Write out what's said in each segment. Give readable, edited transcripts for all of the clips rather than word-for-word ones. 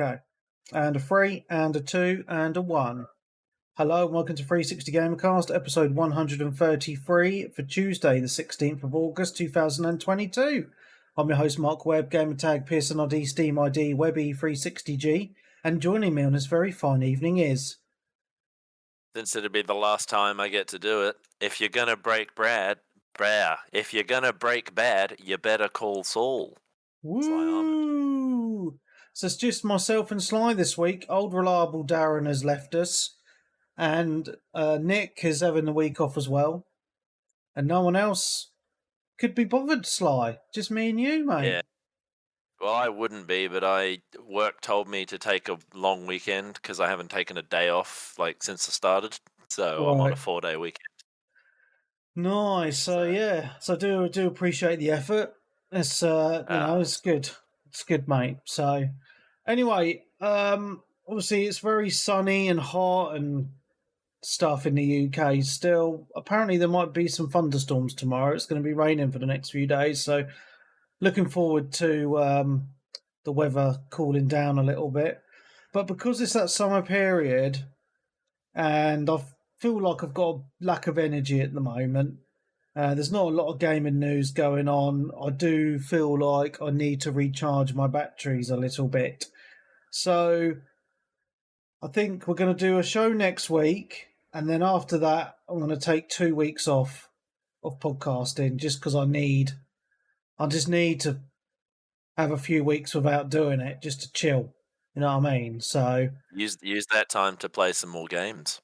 Okay. And a 3, and a 2, and a 1. Hello, and welcome to 360 Gamercast, episode 133 for Tuesday, the 16th of August, 2022. I'm your host, Mark Webb, gamertag Pearson ID, Steam ID, Webby360G, and joining me on this very fine evening is... Since it'll be the last time I get to do it, if you're gonna break bad, you better call Saul. Woo! So it's just myself and Sly this week. Old reliable Darren has left us, and Nick is having the week off as well, and no one else could be bothered, Sly. Just me and you, mate. Yeah. Well, I wouldn't be, but work told me to take a long weekend because I haven't taken a day off since I started. So right. I'm on a 4-day weekend. Nice. So yeah. So I do appreciate the effort. It's it's good. It's good, mate. So anyway, obviously it's very sunny and hot and stuff in the UK still. Apparently there might be some thunderstorms tomorrow. It's going to be raining for the next few days, so looking forward to the weather cooling down a little bit. But because it's that summer period and I feel like I've got a lack of energy at the moment, there's not a lot of gaming news going on. I do feel like I need to recharge my batteries a little bit. So I think we're going to do a show next week, and then after that I'm going to take 2 weeks off of podcasting just because I just need to have a few weeks without doing it, just to chill. You know what I mean? So use that time to play some more games.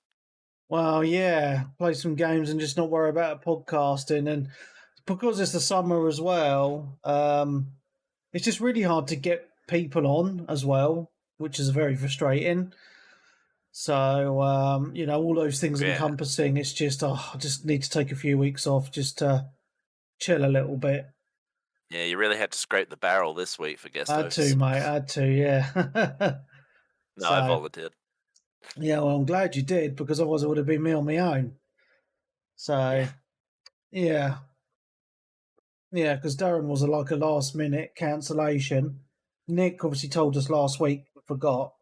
Well, yeah, play some games and just not worry about podcasting. And because it's the summer as well, it's just really hard to get people on as well, which is very frustrating. So, all those things encompassing, it's just, I just need to take a few weeks off just to chill a little bit. Yeah, you really had to scrape the barrel this week for guest hosts. I had to, mate. I had to, yeah. No, I volunteered. Yeah, well, I'm glad you did, because otherwise it would have been me on my own. So, yeah, because Darren was a last-minute cancellation. Nick obviously told us last week, but forgot.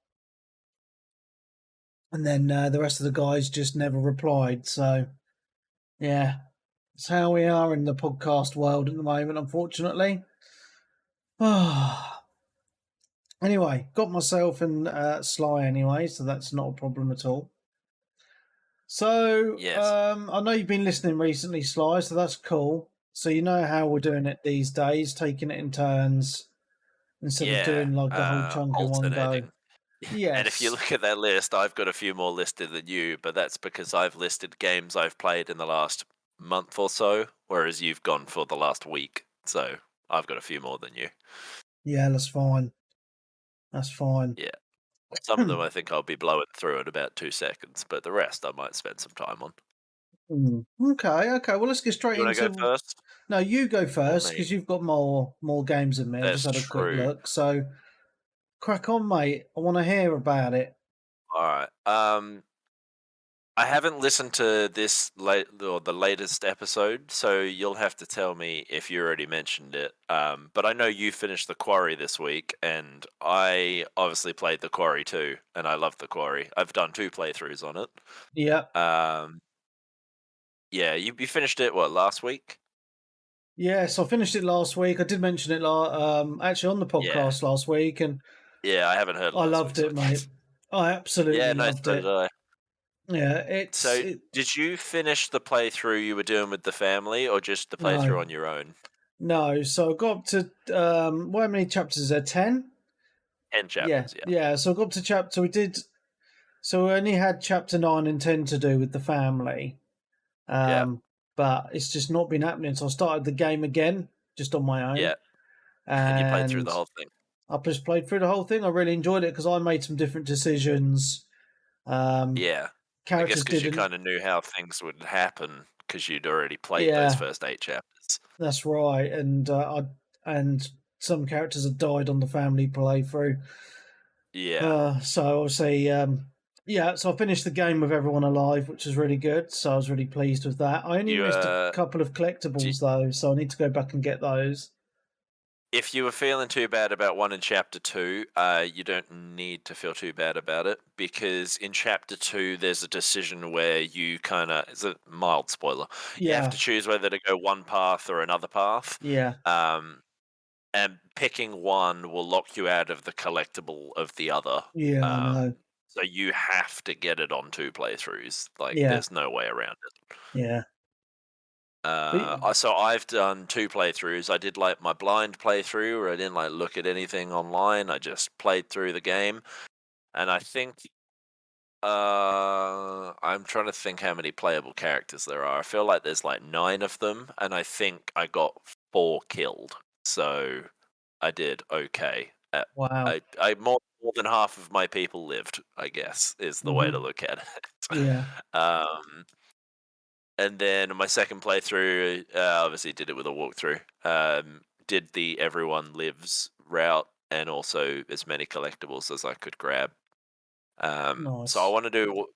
And then the rest of the guys just never replied. So, yeah, it's how we are in the podcast world at the moment, unfortunately. Anyway, got myself and Sly anyway, so that's not a problem at all. So, yes. I know you've been listening recently, Sly, so that's cool. So you know how we're doing it these days, taking it in turns instead of doing the whole chunk in one go. Yes. And if you look at that list, I've got a few more listed than you, but that's because I've listed games I've played in the last month or so, whereas you've gone for the last week. So I've got a few more than you. Yeah, that's fine. That's fine. Yeah. Some of them I think I'll be blowing through in about 2 seconds, but the rest I might spend some time on. Okay. Well, let's get straight into... You want to go first? No, you go first, because you've got more games than me. I just had a quick look. So, crack on, mate. I want to hear about it. All right. I haven't listened to the latest episode, so you'll have to tell me if you already mentioned it. But I know you finished the Quarry this week, and I obviously played the Quarry too, and I love the Quarry. I've done 2 playthroughs on it. Yeah. Yeah, you finished it, last week? Yes, I finished it last week. I did mention it actually on the podcast last week, and yeah, I haven't heard. I loved it, mate. I absolutely loved it. Did I. Yeah, did you finish the playthrough you were doing with the family, or just the playthrough on your own? No, so I got up to how many chapters is there? 10? 10 chapters, yeah. Yeah, so I got to chapter. So we only had chapter 9 and 10 to do with the family. But it's just not been happening. So I started the game again, just on my own. Yeah. And you played through the whole thing. I just played through the whole thing. I really enjoyed it because I made some different decisions. Yeah. I guess because you kind of knew how things would happen because you'd already played those first 8 chapters. That's right. And and some characters had died on the family playthrough. Yeah. So obviously... so I finished the game with everyone alive, which was really good. So I was really pleased with that. I only missed a couple of collectibles, though, so I need to go back and get those. if you were feeling too bad about one in chapter 2, you don't need to feel too bad about it, because in chapter 2 there's a decision where you it's a mild spoiler. You have Yeah, to choose whether to go one path or another path. yeah, Um, and picking one will lock you out of the collectible of the other. yeah. I know. So you have to get it on 2 playthroughs. Like, Yeah, there's no way around it. yeah, but So I've done 2 playthroughs. I did like my blind playthrough where I didn't like look at anything online. I just played through the game, and I think I'm trying to think how many playable characters there are. I feel like there's like 9 of them, and I think I got 4 killed. So I did okay. wow. I more than half of my people lived, I guess, is the way to Hmm. look at it. Yeah, um and then my second playthrough, obviously did it with a walkthrough. Did the everyone lives route and also as many collectibles as I could grab. So I nice. want to do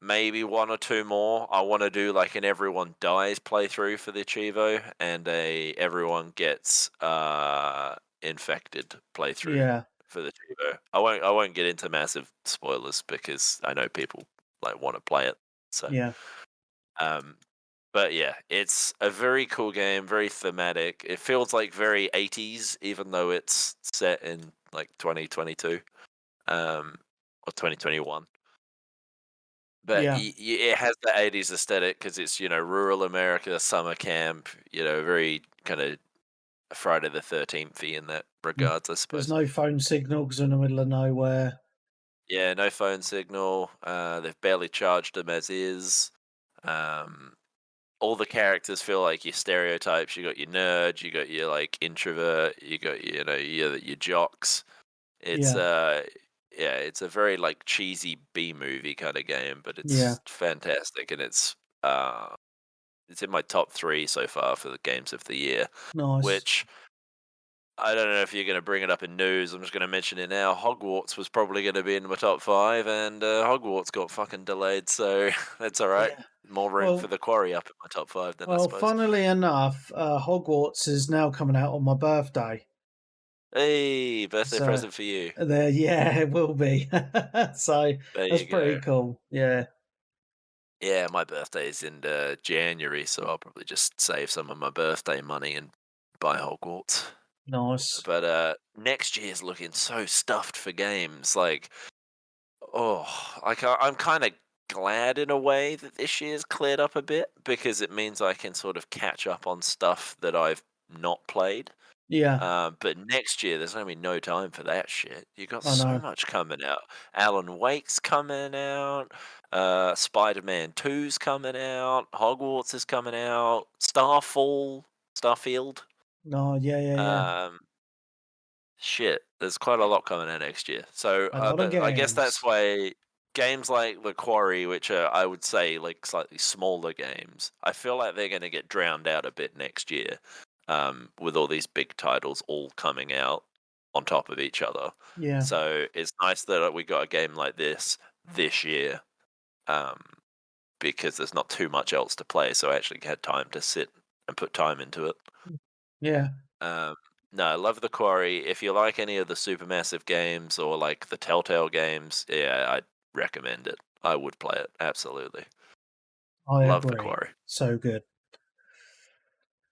maybe 1 or 2 more. I want to do like an everyone dies playthrough for the Chivo and a everyone gets infected playthrough Yeah, for the Chivo. I won't get into massive spoilers because I know people like want to play it. So yeah, um but yeah, it's a very cool game, very thematic. It feels like very 80s, even though it's set in like 2022, or 2021. But yeah. it has the 80s aesthetic because it's, rural America, summer camp, very kind of Friday the 13th in that Mm. regards, I There's suppose. no phone signal because in the middle of nowhere. Yeah, no phone signal. They've barely charged them as is. Um, all the characters feel like your stereotypes. You got your nerd, you got your like introvert, you got your jocks. It's Yeah, yeah, it's a very like cheesy B movie kind of game, but yeah. it's fantastic, and it's in my top 3 so far for the games of the year. Nice. Which I don't know if you're going to bring it up in news. I'm just going to mention it now. Hogwarts was probably going to be in my top 5, and Hogwarts got fucking delayed, so that's all right. Yeah. More room for Well, the Quarry up in my top 5 then, I well. suppose. Funnily enough, Hogwarts is now coming out on my birthday. Hey, birthday So present for you. there, yeah, it will be. So There that's you pretty go. cool. Yeah, Yeah, my birthday's in January, so I'll probably just save some of my birthday money and buy Hogwarts. nice. But next year's looking so stuffed for games. Like, I'm kind of glad in a way that this year's cleared up a bit because it means I can sort of catch up on stuff that I've not played. Yeah, But next year, there's gonna be no time for that shit. You got I so know. much coming out. Alan Wake's coming out. Spider-Man 2's coming out. Hogwarts is coming out. Starfield. No, yeah, yeah, yeah. Um, Shit, there's quite a lot coming out next year. So, A lot of but I guess that's games. why games like the Quarry, which are I would say like slightly smaller games, I feel like they're going to get drowned out a bit next year, with all these big titles all coming out on top of each other. Yeah, So it's nice that we got a game like this year, um, because there's not too much else to play. So I actually had time to sit and put time into it. yeah. Um, no, I love the Quarry. If you like any of the Supermassive games or like the Telltale games, yeah, I'd recommend it. I would play it. Absolutely. I Love the agree. Quarry. So good.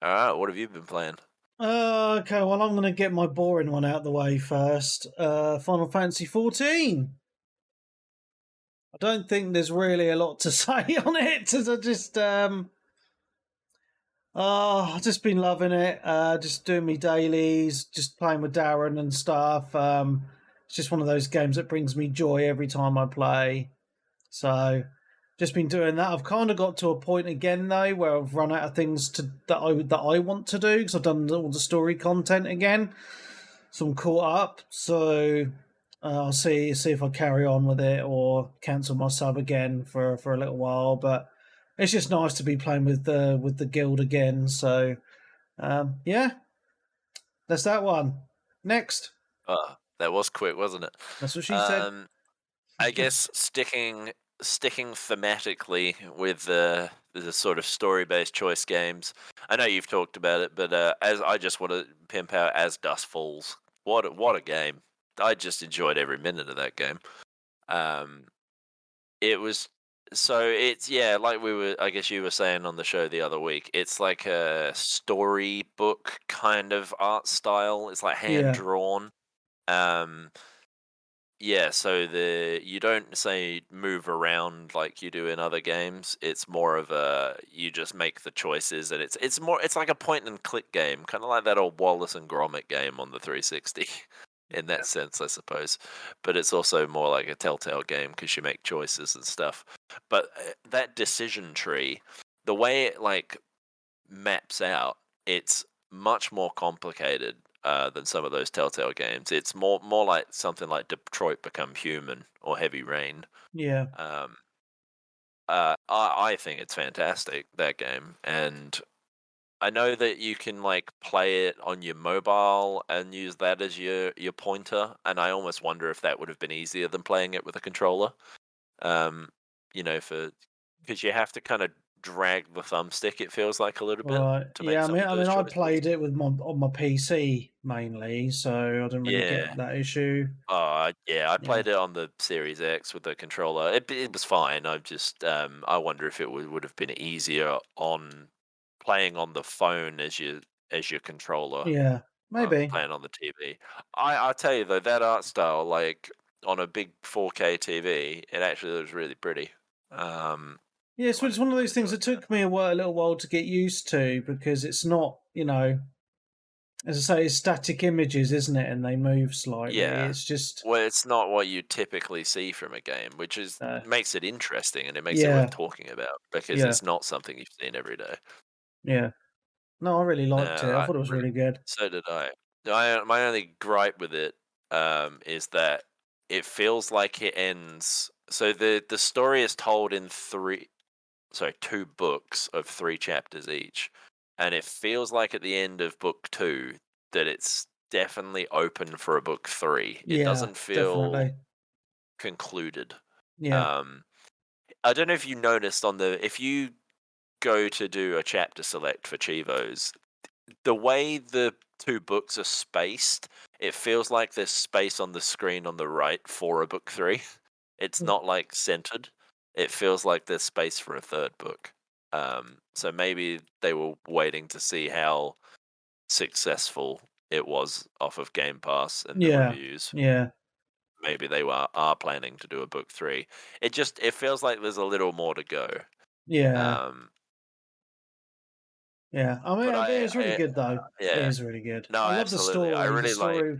All right, what have you been playing? Okay, well, I'm going to get my boring one out the way first. Final Fantasy 14. I don't think there's really a lot to say on it. I just, I've just been loving it. Just doing me dailies, just playing with Darren and stuff. It's just one of those games that brings me joy every time I play. So, just been doing that. I've kind of got to a point again though where I've run out of things that I want to do because I've done all the story content again. So I'm caught up. So I'll see if I carry on with it or cancel my sub again for a little while. But it's just nice to be playing with the guild again. So yeah, that's that one. Next, Oh, that was quick, wasn't it? that's what she said. Um, I guess sticking thematically with the the sort of story-based choice games. I know you've talked about it, but as I just want to pimp out as Dusk Falls. What a game! I just enjoyed every minute of that game. Um, it was so it's yeah, like I guess you were saying on the show the other week. It's like a storybook kind of art style. It's like hand Yeah. drawn. Um, yeah, so you don't say move around like you do in other games. It's more of a you just make the choices, and it's like a point and click game, kind of like that old Wallace and Gromit game on the 360, in that sense, I suppose. But it's also more like a Telltale game because you make choices and stuff. But that decision tree, the way it like maps out, it's much more complicated than some of those Telltale games. It's more like something like Detroit Become Human or Heavy Rain. Yeah. Um, I think it's fantastic, that game, and I know that you can like play it on your mobile and use that as your pointer, and I almost wonder if that would have been easier than playing it with a controller. Um, for because you have to kind of drag the thumbstick. It feels like a little bit Right. to make Yeah. some of I those mean, I choices. played it with my on my PC mainly, so I didn't really Yeah. get that issue. Yeah, I Yeah. played it on the Series X with the controller. It was fine. I just I wonder if it would have been easier on playing on the phone as your controller, Yeah. Maybe. playing on the TV. I tell you though, that art style, like on a big 4K TV, it actually looks really pretty. Yeah. So it's one of Quite those things enjoyed that that. took me a little while to get used to because it's not, as I say, it's static images, isn't it? And they move slightly. Yeah. It's just, Well, it's not what you typically see from a game, which is uh, makes it interesting and it makes it worth yeah. talking about because Yeah. it's not something you've seen every day. Yeah. No, I really No, liked it. I I thought it was really really good. so did I. My only gripe with it is that it feels like it ends. So the story is told in two books of 3 chapters each, and it feels like at the end of book 2 that it's definitely open for a book 3. It Yeah. doesn't feel Definitely. concluded. Yeah. Um, I don't know if you noticed if you go to do a chapter select for Chivos, the way the 2 books are spaced, it feels like there's space on the screen on the right for a book 3. It's not like centered. It feels like there's space for a third book. So maybe they were waiting to see how successful it was off of Game Pass and the Yeah. reviews. Yeah. Maybe they are planning to do a book 3. It feels like there's a little more to go. Yeah. Um, Yeah. I mean, but it was really good though. It yeah, is really good. no, I love the absolutely. I story. really like.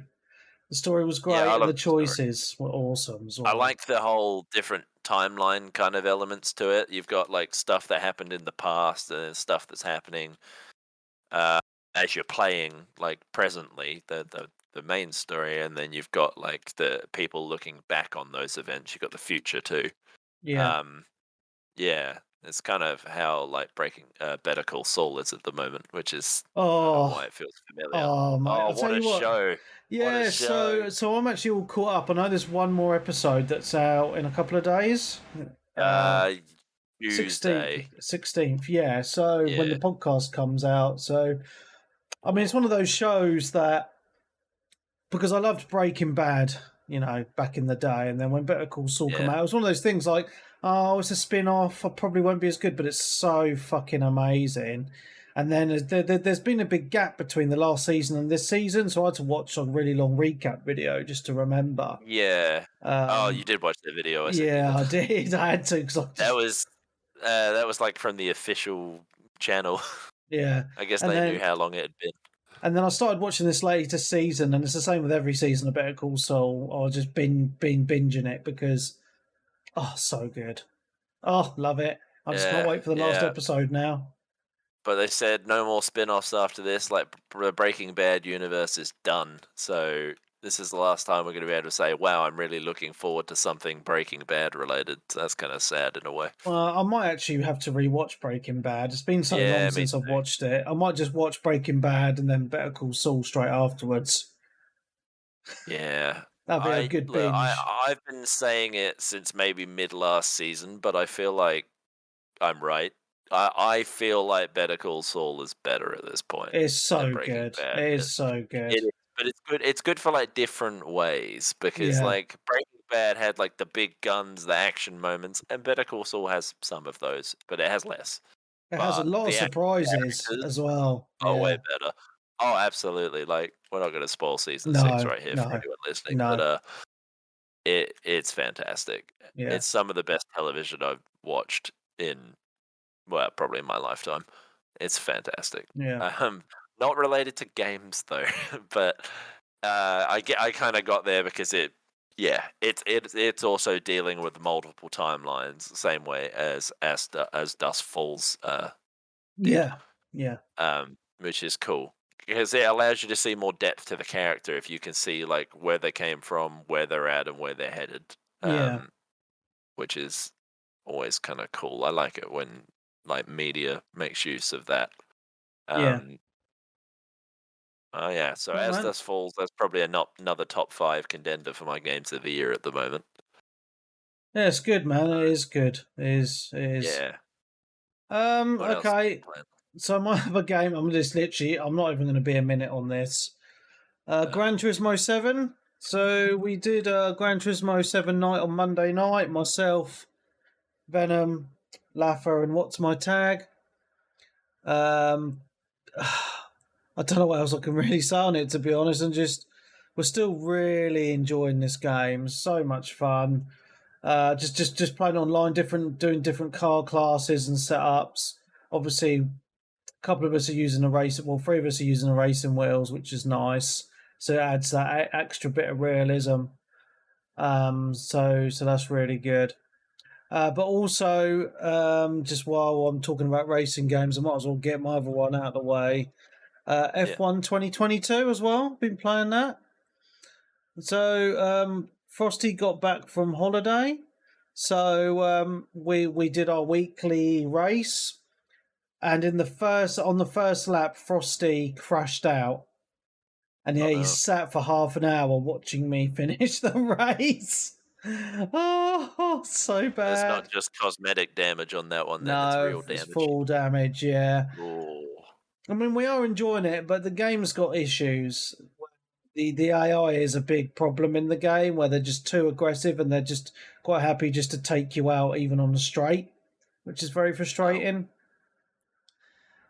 The story was Yeah, great, I and love the the story. choices were awesome as I well. like the whole different timeline kind of elements to it. You've got like stuff that happened in the past and then stuff that's happening uh, as you're playing, like presently, the main story, and then you've got like the people looking back on those events. You've got the future too. Yeah. Um, yeah, it's kind of how like Breaking Better Call Saul is at the moment, which is I don't know Oh, why it feels familiar. oh, mate! Oh, I'll tell what a you what. show! What a Yeah. show! So I'm actually all caught up. I know there's one more episode that's out in a couple of days. Uh, Uh, 16th, Tuesday. 16th. Yeah. So when the Yeah, podcast comes out, so I mean, it's one of those shows that because I loved Breaking Bad, back in the day, and then when Better Call Saul come yeah. out, it was one of those things like, oh, it's a spin-off. I probably won't be as good, but it's so fucking amazing. And then there's been a big gap between the last season and this season, so I had to watch a really long recap video just to remember. Yeah. Oh, you Um, did watch the video. I sent you yeah, then. I did. I had to because I That just was that was like from the official channel. yeah. I guess And they knew then how long it had been. and then I started watching this latest season, and it's the same with every season of Better Call Saul. I was just been binging it because so good. Oh, love it. I just can't Yeah, wait for the last yeah. episode now. But they said no more spin-offs after this. Like the Breaking Bad universe is done. So this is the last time we're going to be able to say, "Wow, I'm really looking forward to something Breaking Bad related." So that's kind of sad in a way. I might actually have to rewatch Breaking Bad. It's been so long Yeah, me since I've too. watched it. I might just watch Breaking Bad and then Better Call Saul straight afterwards. Yeah. That'd be a good binge. I've been saying it since maybe mid last season, but I feel like I'm right. I feel like Better Call Saul is better at this point It's than so Breaking good. Bad It is is. so It good. is, but it's good for, like, different ways because, Yeah, like, Breaking Bad had, like, the big guns, the action moments, and Better Call Saul has some of those, but it has less. it has a But lot of the actual surprises characters as well. are way Yeah. better. Oh, absolutely, like, we're not gonna spoil season 6 No, right here for no, anyone listening, but, no. it's fantastic. Yeah, It's some of the best television I've watched in, well, probably in my lifetime. It's fantastic. yeah, Um, Not related to games though, but I kind of got there because it's also dealing with multiple timelines the same way as Dusk Falls did, yeah, yeah, which is cool because it allows you to see more depth to the character if you can see like where they came from, where they're at, and where they're headed. yeah, Um, which is always kind of cool. I like it when like media makes use of that. yeah. Um, oh yeah, so Cool, as man. Dust Falls, that's probably a not another top 5 contender for my games of the year at the moment. Yeah, it's good, man. It is good. It is. It is. Yeah. What else have you Okay. played? So my other game, I'm just literally, I'm not even going to be a minute on this. Uh, Gran Turismo 7. So we did Gran Turismo 7 night on Monday night. Myself, Venom, Laffer, and what's my tag? Um, I don't know what else I can really say on it, to be honest. And just, we're still really enjoying this game. So much fun. Just playing online, doing different car classes and setups. Obviously, a couple of us are using a race. Well, three of us are using the racing wheels, which is nice. So it adds that extra bit of realism. So that's really good. But also, just while I'm talking about racing games, I might as well get my other one out of the way. yeah. F1 2022 as well. Been playing that. So Frosty got back from holiday. So we did our weekly race, and on the first lap, Frosty crashed out, and Oh yeah, he no. sat for half an hour watching me finish the race. Oh, so There's bad. not just cosmetic damage on that one, then it's No, real it's damage. full damage. Yeah, Oh. I mean we are enjoying it, but the game's got issues. The AI is a big problem in the game where they're just too aggressive and they're just quite happy just to take you out even on the straight, which is very Oh. frustrating.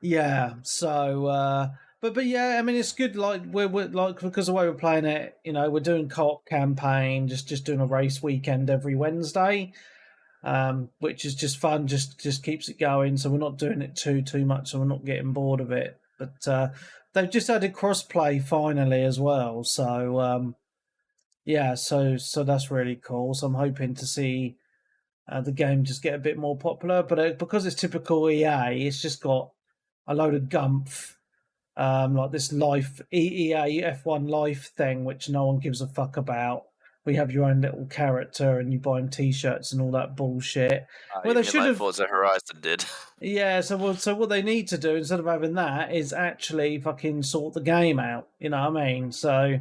Yeah. So, but yeah, I mean, it's good. Like we're like because the way we're playing it, we're doing co-op campaign, just doing a race weekend every Wednesday, which is just fun. Just keeps it going. So we're not doing it too much, so we're not getting bored of it. But they've just added crossplay finally as well. So yeah, so that's really cool. So I'm hoping to see the game just get a bit more popular. But because it's typical EA, it's just got a load of gumph, like this life EA F1 life thing, which no one gives a fuck about. We have your own little character, and you buy them T-shirts and all that bullshit. Well, You they mean should like have. Forza Horizon did? Yeah, so what they need to do instead of having that is actually fucking sort the game out. You know what I mean? So,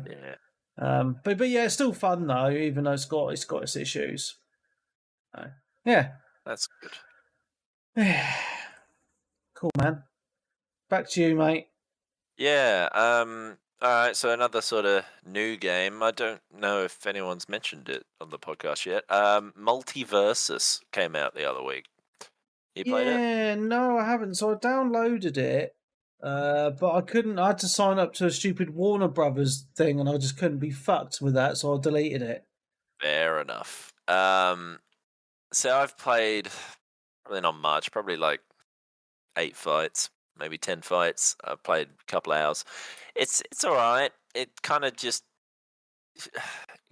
Yeah, but yeah, it's still fun though, even though it's got its issues. So, yeah, that's good. cool, man. Back to you, mate. Yeah. All right. So another sort of new game. I don't know if anyone's mentioned it on the podcast yet. MultiVersus came out the other week. You played it? Yeah, no, I haven't. So I downloaded it, but I couldn't. I had to sign up to a stupid Warner Brothers thing, and I just couldn't be fucked with that, so I deleted it. Fair enough. So I've played probably not much. Probably like 8 fights, maybe 10 fights. I've played a couple hours. It's all right. It kind of just,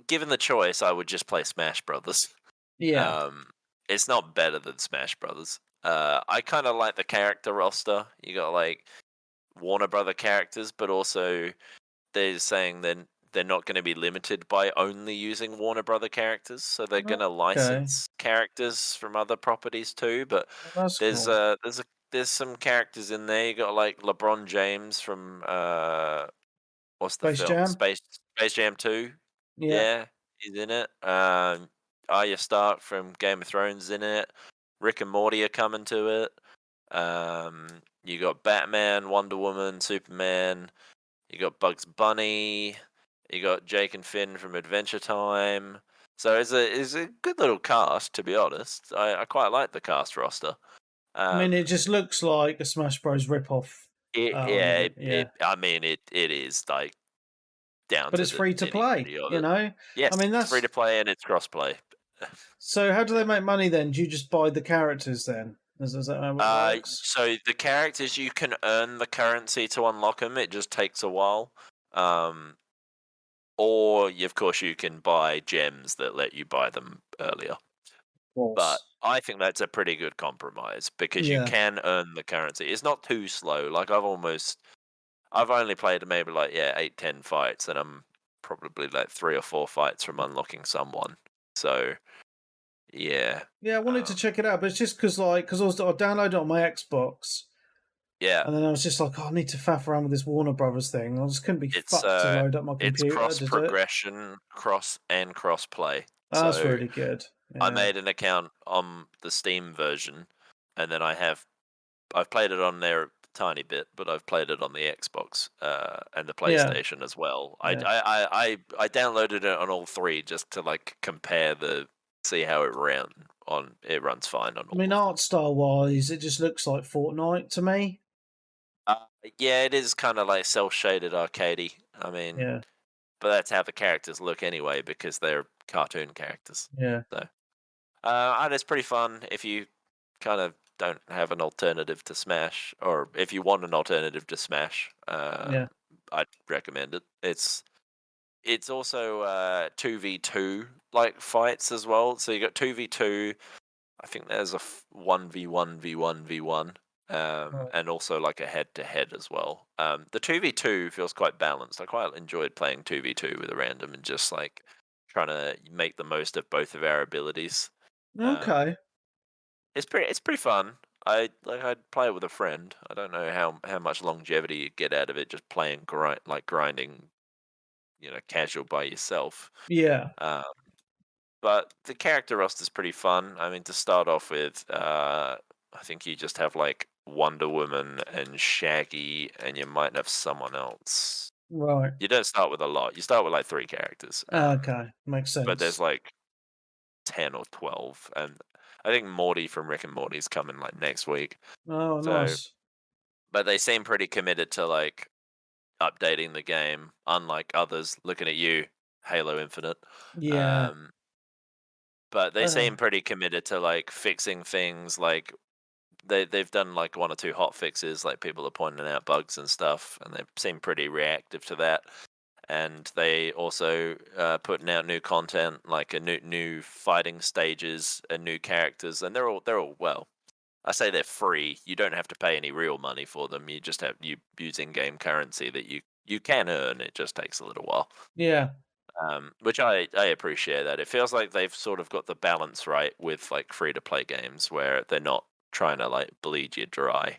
given the choice, I would just play Smash Brothers. Yeah. Um, it's not better than Smash Brothers. I kind of like the character roster. You got like Warner Brother characters, but also they're saying they're not going to be limited by only using Warner Brother characters, so they're going to Okay, license characters from other properties too. But well, that's there's cool. uh there's a there's some characters in there. You got like LeBron James from what's the Space film? Jam. Space Jam 2. Yeah. Yeah, he's in it. Arya Stark from Game of Thrones is in it. Rick and Morty are coming to it. You got Batman, Wonder Woman, Superman. You got Bugs Bunny. You got Jake and Finn from Adventure Time. So it's a good little cast, to be honest. I quite like the cast roster. I mean, it just looks like a Smash Bros. Ripoff. I mean, it is like down But to it's the free to play. nitty-gritty of You it. know, Yes, I mean it's free that's to play and it's cross-play. so. How do they make money then? Do you just buy the characters then? Is that how it works? So the characters, you can earn the currency to unlock them. It just takes a while. Or of course you can buy gems that let you buy them earlier. But I think that's a pretty good compromise because you can earn the currency. It's not too slow. Like I've only played maybe like 8-10 fights, and I'm probably like 3 or 4 fights from unlocking someone. So yeah. Yeah, I wanted to check it out, but it's just because I downloaded it on my Xbox. Yeah. And then I was just like, I need to faff around with this Warner Brothers thing. I just couldn't be fucked to load up my computer. It's cross progression, cross play. That's really good. Yeah. I made an account on the Steam version, and then I've played it on there a tiny bit, but I've played it on the Xbox and the PlayStation as well. I downloaded it on all 3 just to like compare see how it runs on. It runs fine on all. I mean, art style wise, it just looks like Fortnite to me. Yeah, it is kind of like cel-shaded arcadey. I mean, but that's how the characters look anyway because they're cartoon characters. Yeah. So, and it's pretty fun if you kind of don't have an alternative to Smash, or if you want an alternative to Smash. I'd recommend it. It's also 2v2 like fights as well. So you got 2v2. I think there's a 1v1v1v1. And also like a head-to-head as well. The 2v2 feels quite balanced. I quite enjoyed playing 2v2 with a random and just like trying to make the most of both of our abilities. Okay. It's pretty fun. I'd play it with a friend. I don't know how much longevity you get out of it just playing grinding, casual by yourself. Yeah. But the character roster's pretty fun. I mean, to start off with, I think you just have like Wonder Woman and Shaggy, and you might have someone else. Right. You don't start with a lot. You start with like 3 characters. Okay, makes sense. But there's like 10 or 12, and I think Morty from Rick and Morty's coming like next week. Oh, nice. But they seem pretty committed to like updating the game, unlike others. Looking at you, Halo Infinite. Yeah. But they seem pretty committed to like fixing things. Like they've done like 1 or 2 hot fixes, like people are pointing out bugs and stuff, and they seem pretty reactive to that. And they also putting out new content, like a new fighting stages and new characters, and they're all well. I say they're free. You don't have to pay any real money for them. You just you use in-game currency that you can earn. It just takes a little while. Yeah. Which I appreciate that. It feels like they've sort of got the balance right with like free to play games where they're not trying to like bleed you dry.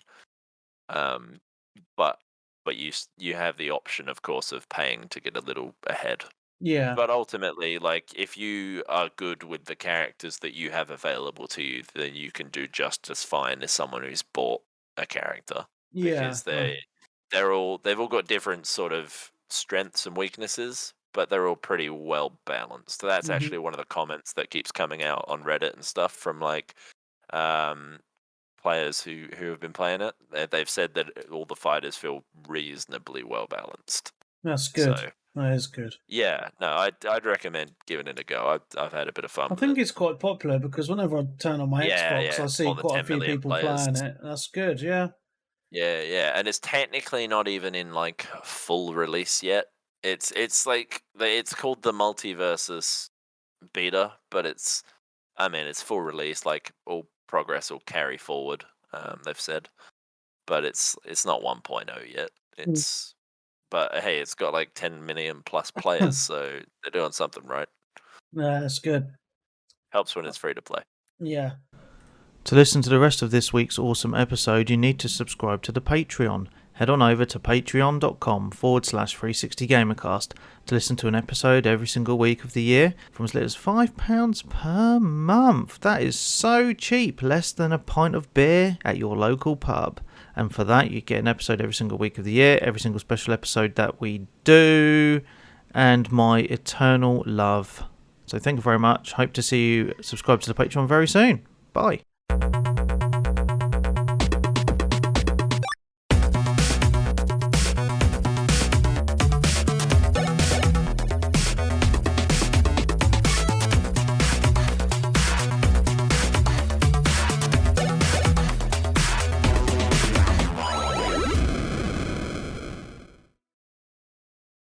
But you have the option, of course, of paying to get a little ahead. Yeah. But ultimately, like if you are good with the characters that you have available to you, then you can do just as fine as someone who's bought a character. Yeah. Because they've all got different sort of strengths and weaknesses, but they're all pretty well balanced. So that's actually one of the comments that keeps coming out on Reddit and stuff from like players who have been playing it. They've said that all the fighters feel reasonably well balanced. That's good. So, that is good. Yeah, no, I'd recommend giving it a go. I've had a bit of fun. I think it's quite popular because whenever I turn on my Xbox, I see quite a few people playing it. That's good. Yeah. Yeah, and it's technically not even in like full release yet. It's like it's called the MultiVersus beta, but it's full release. Like all progress will carry forward. They've said, but it's not 1.0 yet. But hey, it's got like 10 million plus players, so they're doing something right. Yeah, that's good. Helps when it's free to play. Yeah. To listen to the rest of this week's awesome episode, you need to subscribe to the Patreon. head on over to patreon.com/360gamercast to listen to an episode every single week of the year from as little as £5 per month. That is so cheap, less than a pint of beer at your local pub. And for that, you get an episode every single week of the year, every single special episode that we do, and my eternal love. So thank you very much. Hope to see you subscribe to the Patreon very soon. Bye.